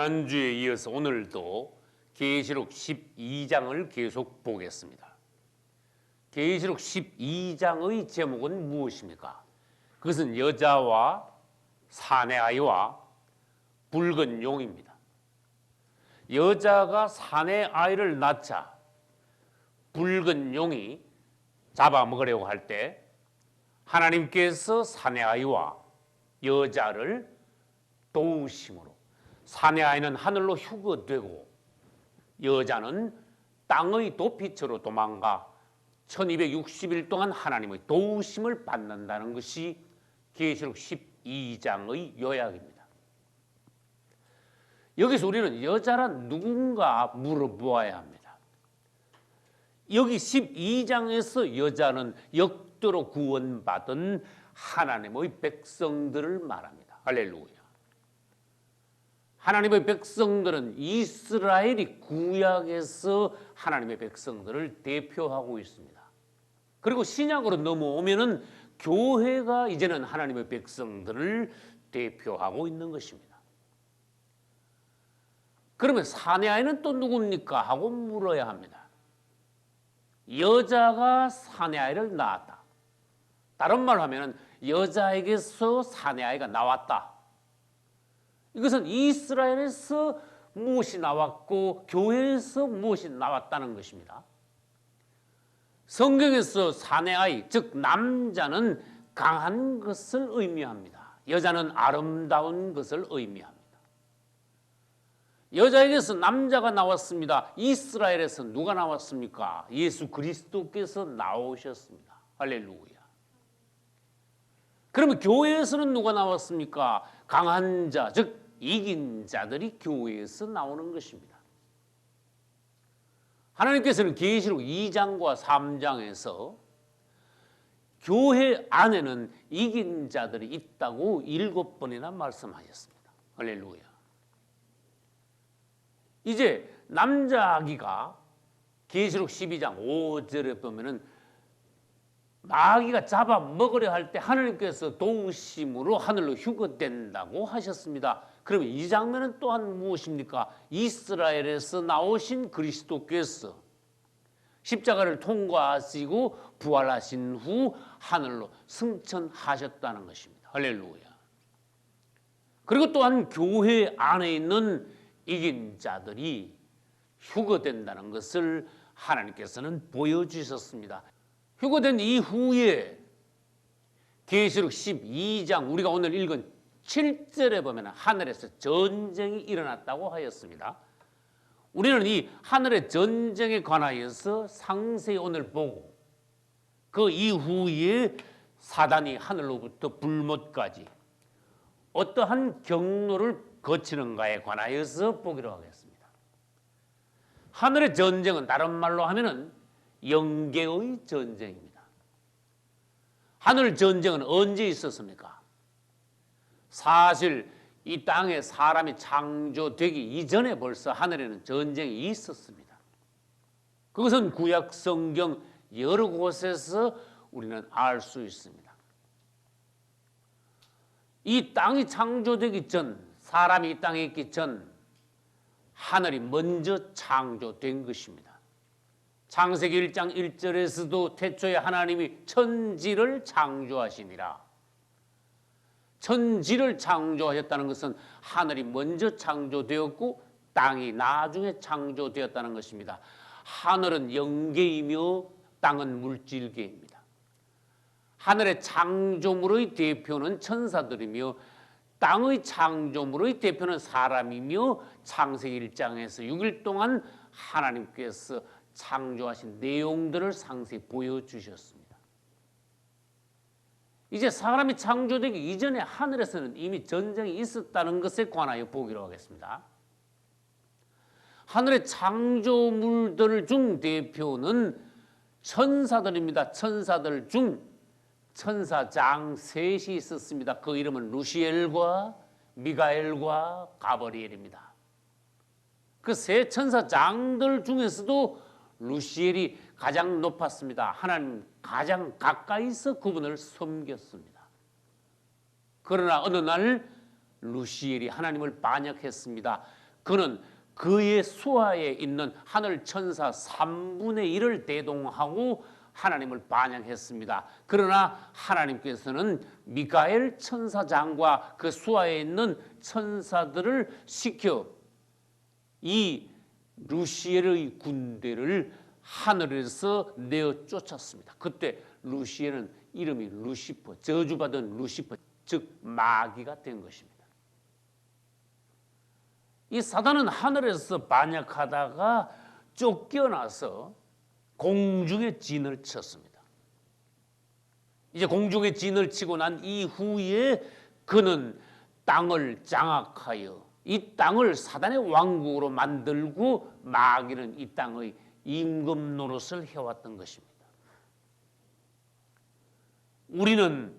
지난주에 이어서 오늘도 계시록 12장을 계속 보겠습니다. 계시록 12장의 제목은 무엇입니까? 그것은 여자와 사내 아이와 붉은 용입니다. 여자가 사내 아이를 낳자 붉은 용이 잡아먹으려고 할 때 하나님께서 사내 아이와 여자를 도우심으로 사내 아이는 하늘로 휴거되고 여자는 땅의 도피처로 도망가 1260일 동안 하나님의 도우심을 받는다는 것이 계시록 12장의 요약입니다. 여기서 우리는 여자란 누군가 물어보아야 합니다. 여기 12장에서 여자는 역대로 구원받은 하나님의 백성들을 말합니다. 할렐루야. 하나님의 백성들은 이스라엘이 구약에서 하나님의 백성들을 대표하고 있습니다. 그리고 신약으로 넘어오면은 교회가 이제는 하나님의 백성들을 대표하고 있는 것입니다. 그러면 사내 아이는 또 누굽니까? 하고 물어야 합니다. 여자가 사내 아이를 낳았다. 다른 말로 하면 여자에게서 사내 아이가 나왔다. 이것은 이스라엘에서 무엇이 나왔고 교회에서 무엇이 나왔다는 것입니다. 성경에서 사내 아이, 즉 남자는 강한 것을 의미합니다. 여자는 아름다운 것을 의미합니다. 여자에게서 남자가 나왔습니다. 이스라엘에서 누가 나왔습니까? 예수 그리스도께서 나오셨습니다. 할렐루야. 그러면 교회에서는 누가 나왔습니까? 강한 자, 즉 이긴 자들이 교회에서 나오는 것입니다. 하나님께서는 계시록 2장과 3장에서 교회 안에는 이긴 자들이 있다고 7번이나 말씀하셨습니다. 할렐루야. 이제 남자아기가 계시록 12장 5절에 보면은 마귀가 잡아먹으려 할 때 하나님께서 도우심으로 하늘로 휴거된다고 하셨습니다. 그러면 이 장면은 또한 무엇입니까? 이스라엘에서 나오신 그리스도께서 십자가를 통과하시고 부활하신 후 하늘로 승천하셨다는 것입니다. 할렐루야. 그리고 또한 교회 안에 있는 이긴 자들이 휴거된다는 것을 하나님께서는 보여주셨습니다. 휴거된 이후에 계시록 12장 우리가 오늘 읽은 7절에 보면 하늘에서 전쟁이 일어났다고 하였습니다. 우리는 이 하늘의 전쟁에 관하여서 상세히 오늘 보고 그 이후에 사단이 하늘로부터 불못까지 어떠한 경로를 거치는가에 관하여서 보기로 하겠습니다. 하늘의 전쟁은 다른 말로 하면은 영계의 전쟁입니다. 하늘 전쟁은 언제 있었습니까? 사실 이 땅에 사람이 창조되기 이전에 벌써 하늘에는 전쟁이 있었습니다. 그것은 구약 성경 여러 곳에서 우리는 알 수 있습니다. 이 땅이 창조되기 전, 사람이 이 땅에 있기 전 하늘이 먼저 창조된 것입니다. 창세기 1장 1절에서도 태초에 하나님이 천지를 창조하시니라. 천지를 창조하셨다는 것은 하늘이 먼저 창조되었고 땅이 나중에 창조되었다는 것입니다. 하늘은 영계이며 땅은 물질계입니다. 하늘의 창조물의 대표는 천사들이며 땅의 창조물의 대표는 사람이며 창세기 1장에서 6일 동안 하나님께서 창조하신 내용들을 상세히 보여주셨습니다. 이제 사람이 창조되기 이전에 하늘에서는 이미 전쟁이 있었다는 것에 관하여 보기로 하겠습니다. 하늘의 창조물들 중 대표는 천사들입니다. 천사들 중 천사장 셋이 있었습니다. 그 이름은 루시엘과 미가엘과 가브리엘입니다. 그 세 천사장들 중에서도 루시엘이 가장 높았습니다. 하나님 가장 가까이서 그분을 섬겼습니다. 그러나 어느 날 루시엘이 하나님을 반역했습니다. 그는 그의 수하에 있는 하늘 천사 3분의 1을 대동하고 하나님을 반역했습니다. 그러나 하나님께서는 미가엘 천사장과 그 수하에 있는 천사들을 시켜 이 루시엘의 군대를 하늘에서 내어 쫓았습니다. 그때 루시엘은 이름이 루시퍼, 저주받은 루시퍼, 즉 마귀가 된 것입니다. 이 사단은 하늘에서 반역하다가 쫓겨나서 공중에 진을 쳤습니다. 이제 공중에 진을 치고 난 이후에 그는 땅을 장악하여 이 땅을 사단의 왕국으로 만들고 마귀는 이 땅의 임금 노릇을 해왔던 것입니다. 우리는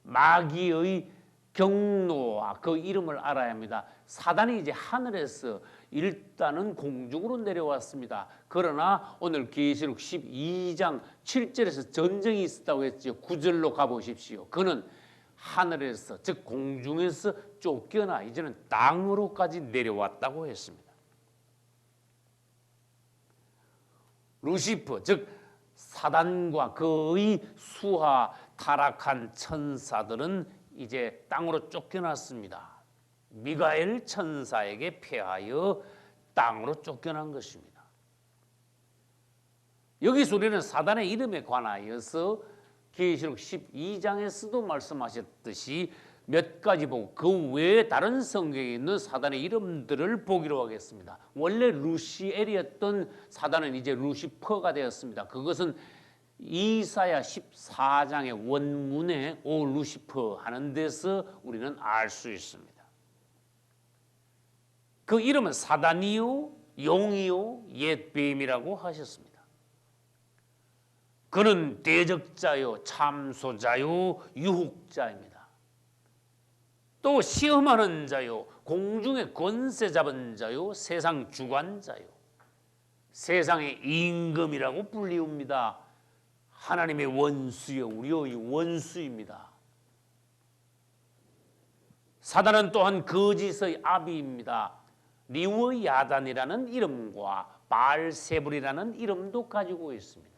마귀의 경로와 그 이름을 알아야 합니다. 사단이 이제 하늘에서 일단은 공중으로 내려왔습니다. 그러나 오늘 계시록 12장 7절에서 전쟁이 있었다고 했죠. 9절로 가보십시오. 그는 하늘에서 즉 공중에서 쫓겨나 이제는 땅으로까지 내려왔다고 했습니다. 루시퍼 즉 사단과 그의 수하 타락한 천사들은 이제 땅으로 쫓겨났습니다. 미가엘 천사에게 패하여 땅으로 쫓겨난 것입니다. 여기서 우리는 사단의 이름에 관하여서 계시록 12장에서도 말씀하셨듯이 몇 가지 보고 그 외에 다른 성경에 있는 사단의 이름들을 보기로 하겠습니다. 원래 루시엘이었던 사단은 이제 루시퍼가 되었습니다. 그것은 이사야 14장의 원문에 오 루시퍼 하는 데서 우리는 알 수 있습니다. 그 이름은 사단이요 용이요 옛 뱀이라고 하셨습니다. 그는 대적자요 참소자요 유혹자입니다. 또 시험하는 자요 공중의 권세 잡은 자요 세상 주관자요 세상의 임금이라고 불리웁니다. 하나님의 원수요 우리의 원수입니다. 사단은 또한 거짓의 아비입니다. 리워야단이라는 이름과 바알세불이라는 이름도 가지고 있습니다.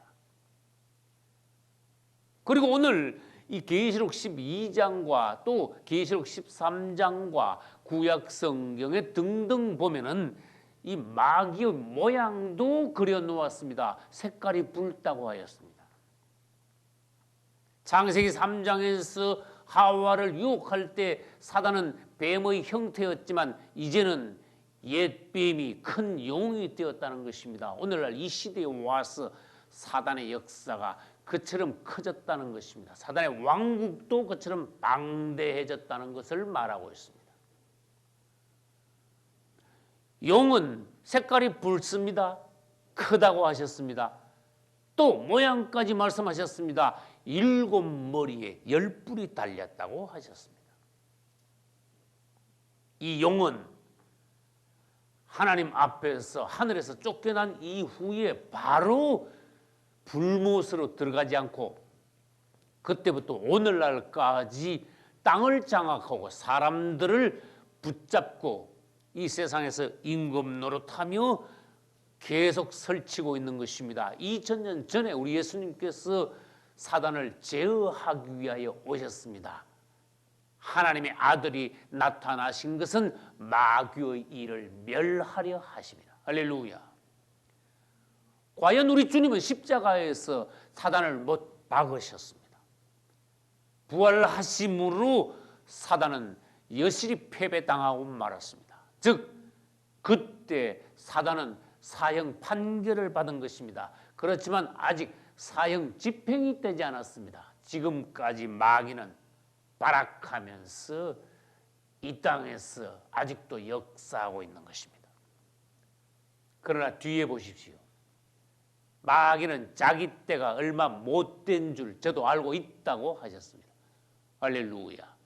그리고 오늘 이 계시록 12장과 또 계시록 13장과 구약 성경에 등등 보면은 이 마귀의 모양도 그려 놓았습니다. 색깔이 붉다고 하였습니다. 창세기 3장에서 하와를 유혹할 때 사단은 뱀의 형태였지만 이제는 옛 뱀이 큰 용이 되었다는 것입니다. 오늘날 이 시대에 와서 사단의 역사가 그처럼 커졌다는 것입니다. 사단의 왕국도 그처럼 방대해졌다는 것을 말하고 있습니다. 용은 색깔이 붉습니다. 크다고 하셨습니다. 또 모양까지 말씀하셨습니다. 7머리에 10뿔이 달렸다고 하셨습니다. 이 용은 하나님 앞에서 하늘에서 쫓겨난 이후에 바로 불못으로 들어가지 않고 그때부터 오늘날까지 땅을 장악하고 사람들을 붙잡고 이 세상에서 임금 노릇하며 계속 설치고 있는 것입니다. 2000년 전에 우리 예수님께서 사단을 제어하기 위하여 오셨습니다. 하나님의 아들이 나타나신 것은 마귀의 일을 멸하려 하십니다. 할렐루야. 과연 우리 주님은 십자가에서 사단을 못 박으셨습니다. 부활하심으로 사단은 여실히 패배당하고 말았습니다. 즉 그때 사단은 사형 판결을 받은 것입니다. 그렇지만 아직 사형 집행이 되지 않았습니다. 지금까지 마귀는 발악하면서 이 땅에서 아직도 역사하고 있는 것입니다. 그러나 뒤에 보십시오. 마귀는 자기 때가 얼마 못된 줄 저도 알고 있다고 하셨습니다. 할렐루야.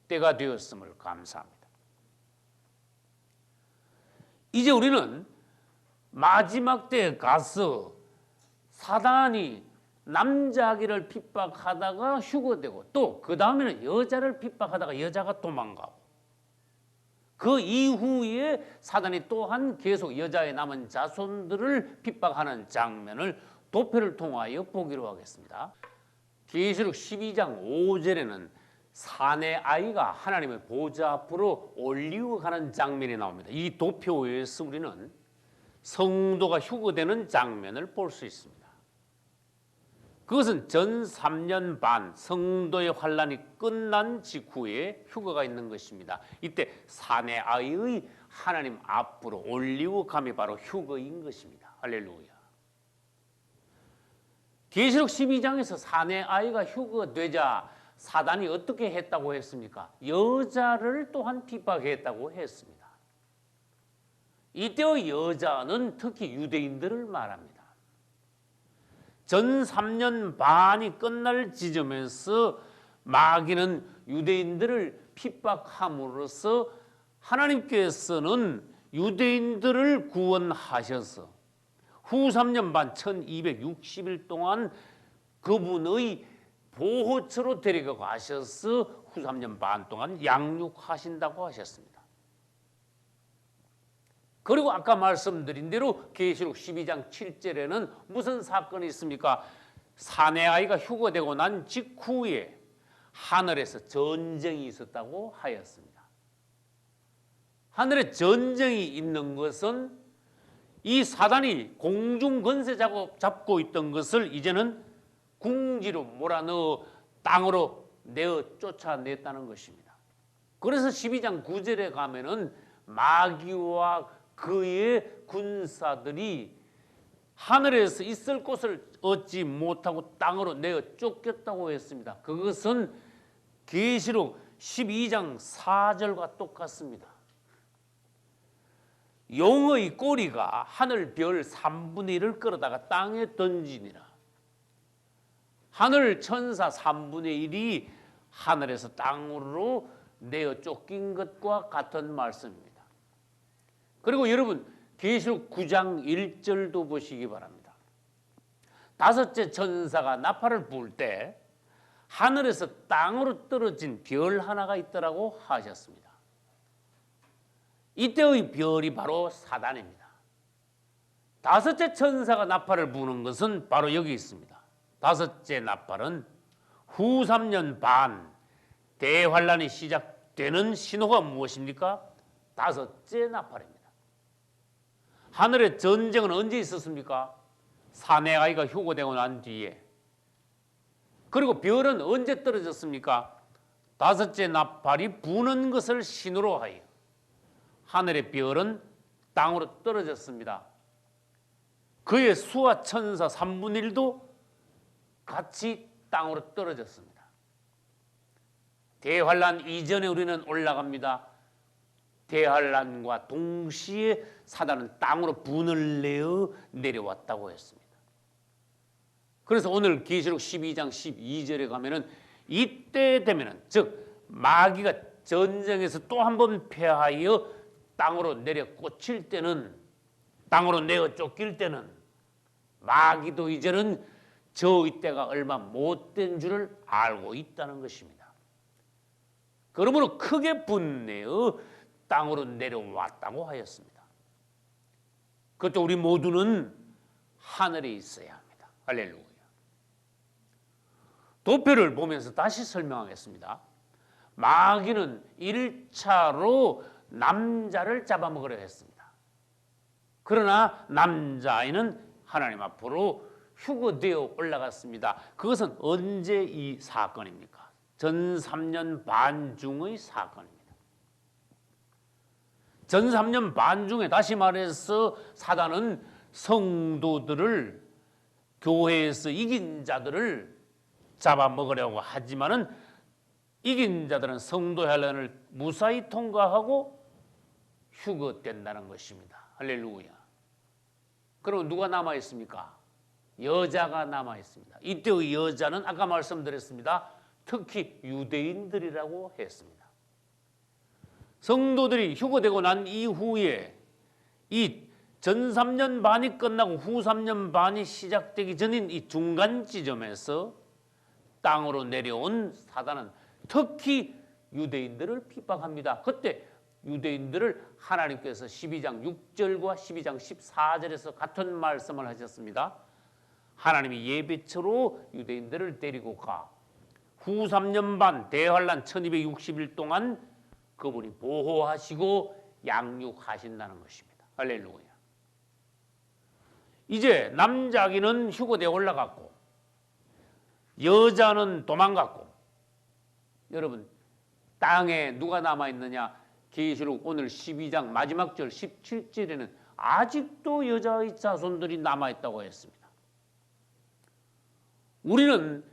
때가 되었음을 감사합니다. 이제 우리는 마지막 때에 가서 사단이 남자아기를 핍박하다가 휴거되고 또 그 다음에는 여자를 핍박하다가 여자가 도망가고 그 이후에 사단이 또한 계속 여자의 남은 자손들을 핍박하는 장면을 도표를 통하여 보기로 하겠습니다. 계시록 12장 5절에는 사내 아이가 하나님의 보좌 앞으로 올리고 가는 장면이 나옵니다. 이 도표에서 우리는 성도가 휴거되는 장면을 볼 수 있습니다. 그것은 전 3년 반 성도의 환란이 끝난 직후에 휴거가 있는 것입니다. 이때 사내 아이의 하나님 앞으로 올리고 감이 바로 휴거인 것입니다. 할렐루야. 계시록 12장에서 사내 아이가 휴거되자 사단이 어떻게 했다고 했습니까? 여자를 또한 핍박했다고 했습니다. 이때의 여자는 특히 유대인들을 말합니다. 전 3년 반이 끝날 지점에서 마귀는 유대인들을 핍박함으로써 하나님께서는 유대인들을 구원하셔서 후 3년 반 1260일 동안 그분의 보호처로 데리고 가셔서 후 3년 반 동안 양육하신다고 하셨습니다. 그리고 아까 말씀드린 대로 계시록 12장 7절에는 무슨 사건이 있습니까? 사내 아이가 휴거되고 난 직후에 하늘에서 전쟁이 있었다고 하였습니다. 하늘에 전쟁이 있는 것은 이 사단이 공중 권세 잡고 있던 것을 이제는 궁지로 몰아넣어 땅으로 내어 쫓아냈다는 것입니다. 그래서 12장 9절에 가면은 마귀와 그의 군사들이 하늘에서 있을 곳을 얻지 못하고 땅으로 내어 쫓겼다고 했습니다. 그것은 계시록 12장 4절과 똑같습니다. 용의 꼬리가 하늘 별 3분의 1을 끌어다가 땅에 던지니라. 하늘 천사 3분의 1이 하늘에서 땅으로 내어 쫓긴 것과 같은 말씀입니다. 그리고 여러분 계시록 9장 1절도 보시기 바랍니다. 다섯째 천사가 나팔을 불 때 하늘에서 땅으로 떨어진 별 하나가 있더라고 하셨습니다. 이때의 별이 바로 사단입니다. 다섯째 천사가 나팔을 부는 것은 바로 여기 있습니다. 다섯째 나팔은 후 3년 반 대환란이 시작되는 신호가 무엇입니까? 다섯째 나팔입니다. 하늘의 전쟁은 언제 있었습니까? 사내 아이가 휴거되고 난 뒤에. 그리고 별은 언제 떨어졌습니까? 다섯째 나팔이 부는 것을 신호로 하여 하늘의 별은 땅으로 떨어졌습니다. 그의 수와 천사 3분의 1도 같이 땅으로 떨어졌습니다. 대환란 이전에 우리는 올라갑니다. 대환란과 동시에 사단은 땅으로 분을 내어 내려왔다고 했습니다. 그래서 오늘 계시록 12장 12절에 가면은 이때 되면은 즉 마귀가 전쟁에서 또 한 번 패하여 땅으로 내려 꽂힐 때는 땅으로 내어 쫓길 때는 마귀도 이제는 저의 때가 얼마 못된 줄을 알고 있다는 것입니다. 그러므로 크게 분내어 땅으로 내려왔다고 하였습니다. 그것도 우리 모두는 하늘에 있어야 합니다. 할렐루야. 도표를 보면서 다시 설명하겠습니다. 마귀는 1차로 남자를 잡아먹으려 했습니다. 그러나 남자아이는 하나님 앞으로 휴거되어 올라갔습니다. 그것은 언제 이 사건입니까? 전 3년 반 중의 사건입니다. 전 3년 반 중에 다시 말해서 사단은 성도들을 교회에서 이긴 자들을 잡아먹으려고 하지만은 이긴 자들은 성도의 환란을 무사히 통과하고 휴거된다는 것입니다. 할렐루야. 그럼 누가 남아 있습니까? 여자가 남아 있습니다. 이때의 여자는 아까 말씀드렸습니다. 특히 유대인들이라고 했습니다. 성도들이 휴거되고 난 이후에 이 전 3년 반이 끝나고 후 3년 반이 시작되기 전인 이 중간 지점에서 땅으로 내려온 사단은 특히 유대인들을 핍박합니다. 그때 유대인들을 하나님께서 12장 6절과 12장 14절에서 같은 말씀을 하셨습니다. 하나님이 예배처로 유대인들을 데리고 가 후 3년 반 대환란 1260일 동안 그분이 보호하시고 양육하신다는 것입니다. 할렐루야. 이제 남자아기는 휴거대에 올라갔고 여자는 도망갔고, 여러분 땅에 누가 남아있느냐? 계시록 오늘 12장 마지막 절 17절에는 아직도 여자의 자손들이 남아있다고 했습니다. 우리는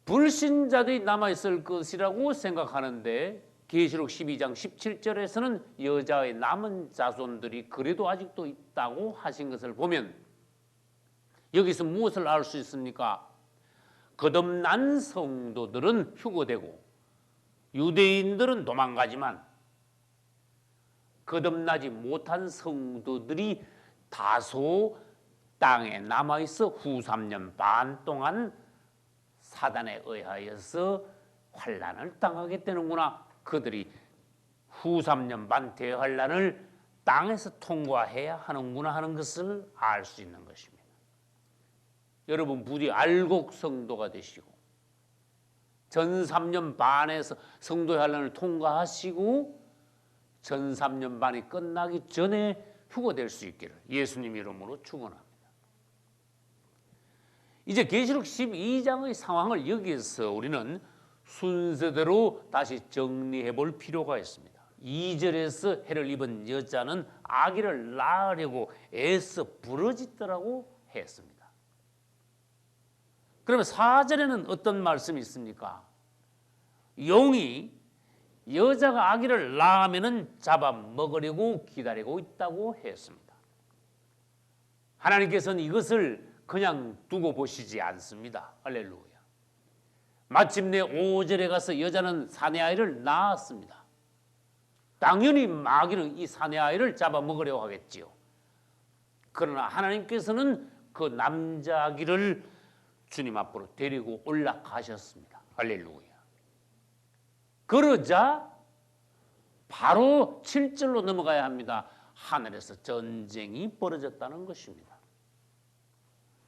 불신자들이 남아있을 것이라고 생각하는데 계시록 12장 17절에서는 여자의 남은 자손들이 그래도 아직도 있다고 하신 것을 보면 여기서 무엇을 알 수 있습니까? 거듭난 성도들은 휴거되고 유대인들은 도망가지만 거듭나지 못한 성도들이 다소 땅에 남아있어 후 3년 반 동안 사단에 의하여서 환난을 당하게 되는구나. 그들이 후 3년 반 대환란을 땅에서 통과해야 하는구나 하는 것을 알 수 있는 것입니다. 여러분 부디 알곡 성도가 되시고 전 3년 반에서 성도의 환난을 통과하시고 전 3년 반이 끝나기 전에 휴거될 수 있기를 예수님 이름으로 축원합니다. 이제 계시록 12장의 상황을 여기에서 우리는 순서대로 다시 정리해 볼 필요가 있습니다. 2절에서 해를 입은 여자는 아기를 낳으려고 애써 부르짖더라고 했습니다. 그러면 4절에는 어떤 말씀이 있습니까? 용이 여자가 아기를 낳으면 잡아먹으려고 기다리고 있다고 했습니다. 하나님께서는 이것을 그냥 두고 보시지 않습니다. 할렐루야. 마침내 5절에 가서 여자는 사내아이를 낳았습니다. 당연히 마귀는 이 사내아이를 잡아먹으려고 하겠지요. 그러나 하나님께서는 그 남자아기를 주님 앞으로 데리고 올라가셨습니다. 할렐루야. 그러자 바로 7절로 넘어가야 합니다. 하늘에서 전쟁이 벌어졌다는 것입니다.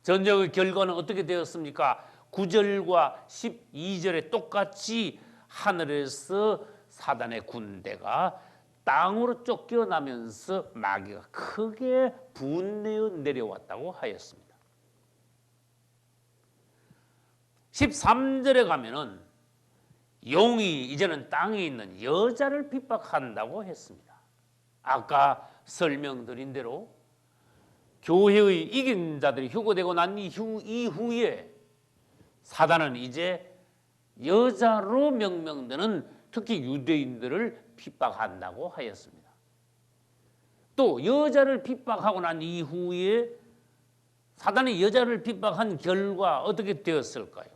전쟁의 결과는 어떻게 되었습니까? 9절과 12절에 똑같이 하늘에서 사단의 군대가 땅으로 쫓겨나면서 마귀가 크게 분내어 내려왔다고 하였습니다. 13절에 가면은 용이 이제는 땅에 있는 여자를 핍박한다고 했습니다. 아까 설명드린 대로 교회의 이긴 자들이 휴거되고 난 이후에 사단은 이제 여자로 명명되는 특히 유대인들을 핍박한다고 하였습니다. 또 여자를 핍박하고 난 이후에 사단이 여자를 핍박한 결과 어떻게 되었을까요?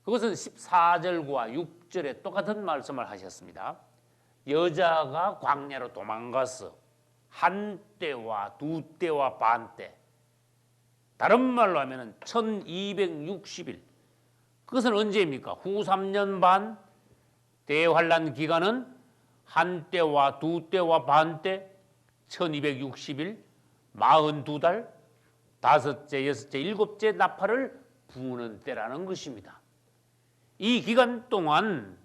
그것은 14절과 6절에 똑같은 말씀을 하셨습니다. 여자가 광야로 도망가서 한 때와 두 때와 반 때, 다른 말로 하면 1260일. 그것은 언제입니까? 후 3년 반 대환란 기간은 한 때와 두 때와 반 때 1260일 42달 다섯째, 여섯째, 일곱째 나팔을 부는 때라는 것입니다. 이 기간 동안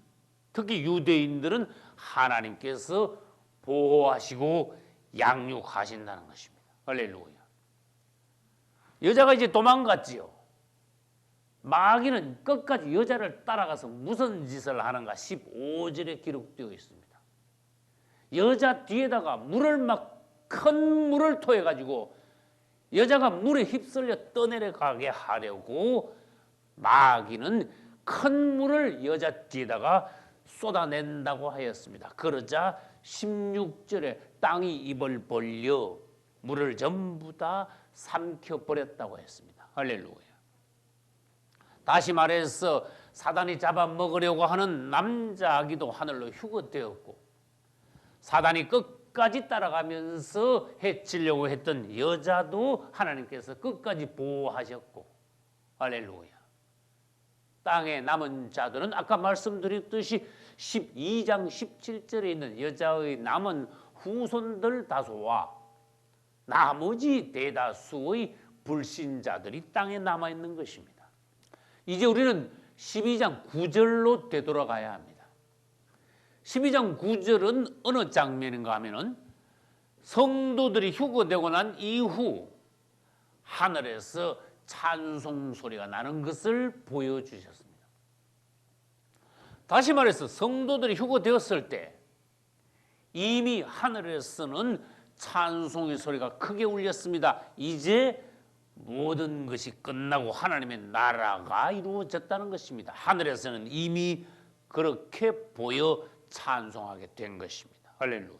특히 유대인들은 하나님께서 보호하시고 양육하신다는 것입니다. 할렐루야. 여자가 이제 도망갔지요. 마귀는 끝까지 여자를 따라가서 무슨 짓을 하는가 15절에 기록되어 있습니다. 여자 뒤에다가 큰 물을 토해가지고 여자가 물에 휩쓸려 떠내려가게 하려고 마귀는 큰 물을 여자 뒤에다가 쏟아낸다고 하였습니다. 그러자 16절에 땅이 입을 벌려 물을 전부 다 삼켜버렸다고 했습니다. 할렐루야. 다시 말해서 사단이 잡아먹으려고 하는 남자아기도 하늘로 휴거되었고 사단이 끝까지 따라가면서 해치려고 했던 여자도 하나님께서 끝까지 보호하셨고 할렐루야. 땅에 남은 자들은 아까 말씀드렸듯이 12장 17절에 있는 여자의 남은 후손들 다소와 나머지 대다수의 불신자들이 땅에 남아있는 것입니다. 이제 우리는 12장 9절로 되돌아가야 합니다. 12장 9절은 어느 장면인가 하면은 성도들이 휴거되고 난 이후 하늘에서 찬송 소리가 나는 것을 보여주셨습니다. 다시 말해서 성도들이 휴거되었을 때 이미 하늘에서는 찬송의 소리가 크게 울렸습니다. 이제 모든 것이 끝나고 하나님의 나라가 이루어졌다는 것입니다. 하늘에서는 이미 그렇게 보여 찬송하게 된 것입니다. 할렐루야.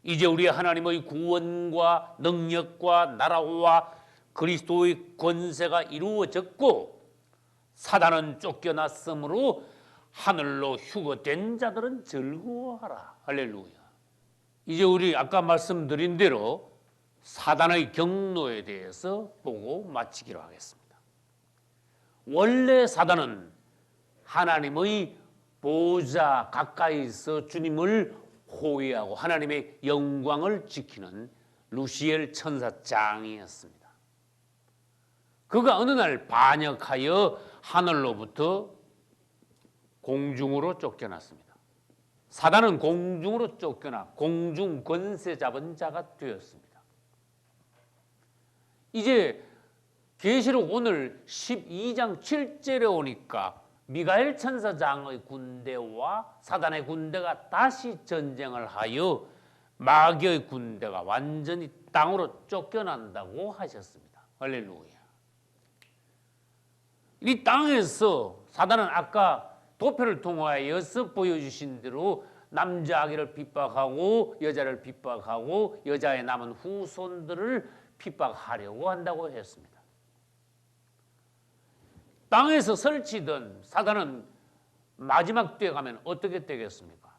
이제 우리 하나님의 구원과 능력과 나라와 그리스도의 권세가 이루어졌고 사단은 쫓겨났으므로 하늘로 휴거된 자들은 즐거워하라. 할렐루야. 이제 우리 아까 말씀드린 대로 사단의 경로에 대해서 보고 마치기로 하겠습니다. 원래 사단은 하나님의 보좌 가까이서 주님을 호위하고 하나님의 영광을 지키는 루시엘 천사장이었습니다. 그가 어느 날 반역하여 하늘로부터 공중으로 쫓겨났습니다. 사단은 공중으로 쫓겨나 공중 권세 잡은 자가 되었습니다. 이제 계시록 오늘 12장 7절에 오니까 미가엘 천사장의 군대와 사단의 군대가 다시 전쟁을 하여 마귀의 군대가 완전히 땅으로 쫓겨난다고 하셨습니다. 할렐루야. 이 땅에서 사단은 아까 도표를 통하여서 보여주신 대로 남자 아기를 핍박하고 여자를 핍박하고 여자의 남은 후손들을 핍박하려고 한다고 했습니다. 땅에서 설치된 사단은 마지막 때에 가면 어떻게 되겠습니까?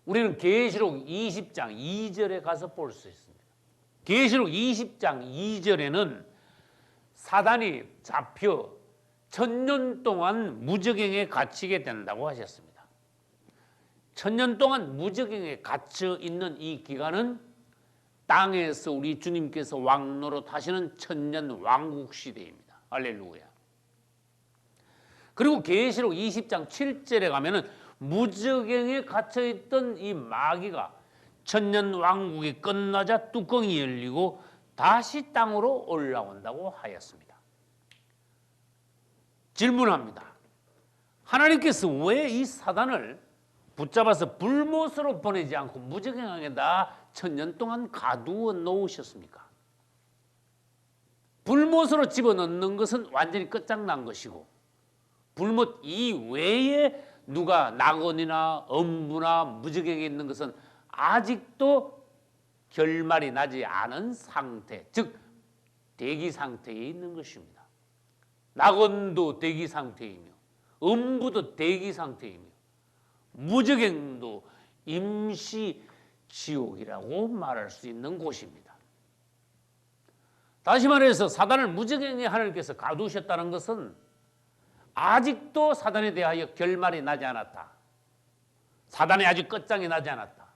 우리는 계시록 20장 2절에 가서 볼 수 있습니다. 계시록 20장 2절에는 사단이 잡혀 1000년 동안 무저갱에 갇히게 된다고 하셨습니다. 1000년 동안 무저갱에 갇혀 있는 이 기간은 땅에서 우리 주님께서 왕노릇 하시는 1000년 왕국 시대입니다. 할렐루야. 그리고 계시록 20장 7절에 가면은 무저갱에 갇혀 있던 이 마귀가 1000년 왕국이 끝나자 뚜껑이 열리고 다시 땅으로 올라온다고 하였습니다. 질문합니다. 하나님께서 왜 이 사단을 붙잡아서 불못으로 보내지 않고 무저갱에다 1000년 동안 가두어 놓으셨습니까? 불못으로 집어넣는 것은 완전히 끝장난 것이고 불못 이외에 누가 낙원이나 엄부나 무저갱에 있는 것은 아직도 결말이 나지 않은 상태, 즉 대기 상태에 있는 것입니다. 낙원도 대기 상태이며 엄부도 대기 상태이며 무저갱도 임시 지옥이라고 말할 수 있는 곳입니다. 다시 말해서 사단을 무저갱에 하나님께서 가두셨다는 것은 아직도 사단에 대하여 결말이 나지 않았다. 사단이 아직 끝장이 나지 않았다.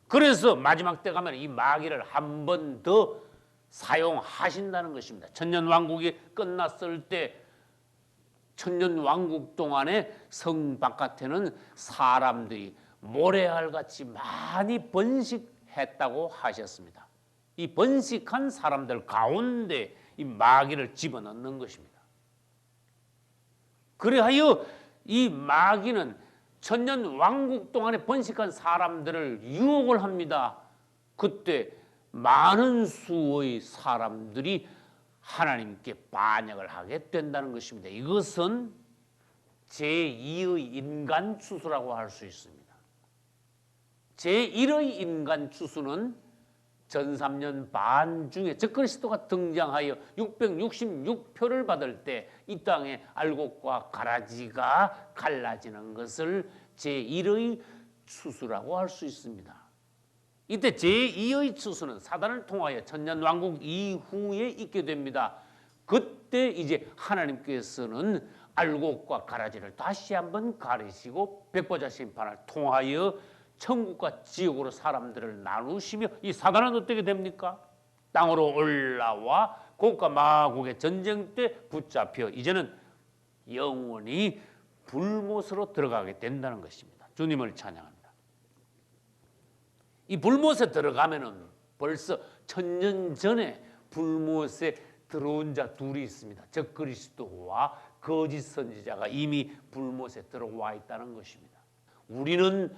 그래서 마지막 때 가면 이 마귀를 한 번 더 사용하신다는 것입니다. 천년왕국이 끝났을 때 천년왕국 동안에 성 바깥에는 사람들이 모래알같이 많이 번식했다고 하셨습니다. 이 번식한 사람들 가운데 이 마귀를 집어넣는 것입니다. 그래하여 이 마귀는 천년왕국 동안에 번식한 사람들을 유혹을 합니다. 그때 많은 수의 사람들이 하나님께 반역을 하게 된다는 것입니다. 이것은 제2의 인간 추수라고 할 수 있습니다. 제1의 인간 추수는 전 3년 반 중에 적그리스도가 등장하여 666표를 받을 때 이 땅에 알곡과 가라지가 갈라지는 것을 제1의 추수라고 할 수 있습니다. 이때 제2의 추수는 사단을 통하여 천년왕국 이후에 있게 됩니다. 그때 이제 하나님께서는 알곡과 가라지를 다시 한번 가리시고 백보자 심판을 통하여 천국과 지옥으로 사람들을 나누시며 이 사단은 어떻게 됩니까? 땅으로 올라와 곡과 마곡의 전쟁 때 붙잡혀 이제는 영원히 불못으로 들어가게 된다는 것입니다. 주님을 찬양합니다. 이 불못에 들어가면은 벌써 1000년 전에 불못에 들어온 자 둘이 있습니다. 적그리스도와 거짓 선지자가 이미 불못에 들어와 있다는 것입니다. 우리는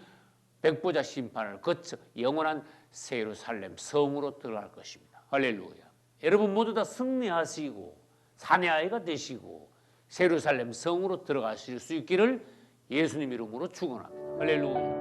백보자 심판을 거쳐 영원한 새 예루살렘 성으로 들어갈 것입니다. 할렐루야. 여러분 모두 다 승리하시고 사내 아이가 되시고 새 예루살렘 성으로 들어가실 수 있기를 예수님 이름으로 축원합니다. 할렐루야.